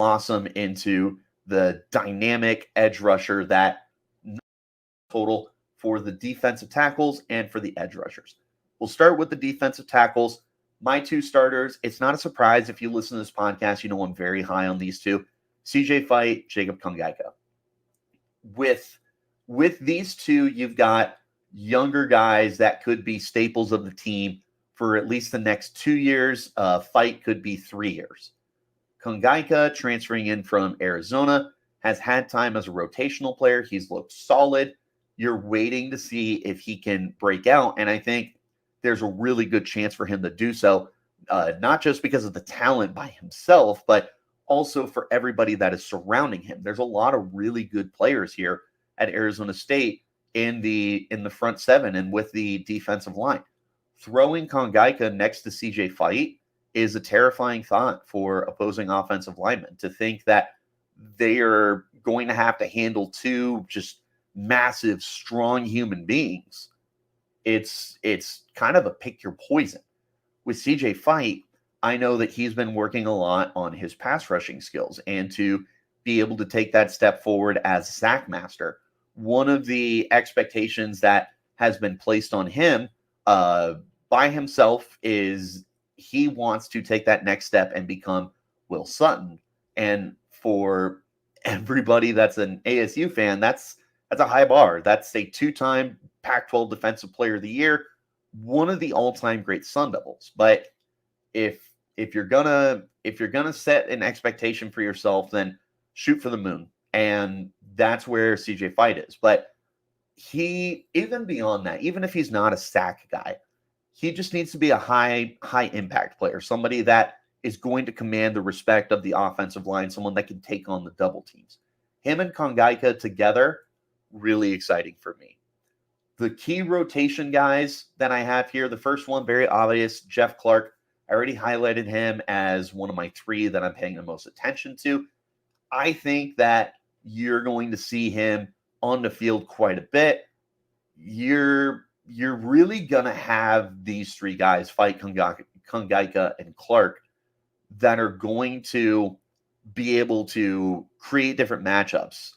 blossom into the dynamic edge rusher that total for the defensive tackles and for the edge rushers. We'll start with the defensive tackles. My two starters, it's not a surprise if you listen to this podcast, you know I'm very high on these two. CJ Fight, Jacob Kongaika. With these two, you've got younger guys that could be staples of the team for at least the next 2 years. Fight could be 3 years. Kongaika, transferring in from Arizona, has had time as a rotational player. He's looked solid. You're waiting to see if he can break out, and I think there's a really good chance for him to do so, not just because of the talent by himself, but also for everybody that is surrounding him. There's a lot of really good players here at Arizona State in the front seven and with the defensive line. Throwing Kongaika next to CJ Fight is a terrifying thought for opposing offensive linemen, to think that they are going to have to handle two just massive, strong human beings. It's kind of a pick your poison. With CJ Fight, I know that he's been working a lot on his pass rushing skills and to be able to take that step forward as sack master. One of the expectations that has been placed on him by himself is he wants to take that next step and become Will Sutton. And for everybody that's an ASU fan, that's a high bar. That's a 2-time Pac-12 Defensive Player of the Year, one of the all-time great Sun Devils. But if you're gonna set an expectation for yourself, then shoot for the moon, and that's where CJ Fight is. But he, even beyond that, even if he's not a sack guy, he just needs to be a high impact player, somebody that is going to command the respect of the offensive line, someone that can take on the double teams. Him and Kongaika together, really exciting for me. The key rotation guys that I have here, the first one, very obvious, Jeff Clark. I already highlighted him as one of my 3 that I'm paying the most attention to. I think that you're going to see him on the field quite a bit. You're really going to have these 3 guys, Fight, Kongaika, and Clark, that are going to be able to create different matchups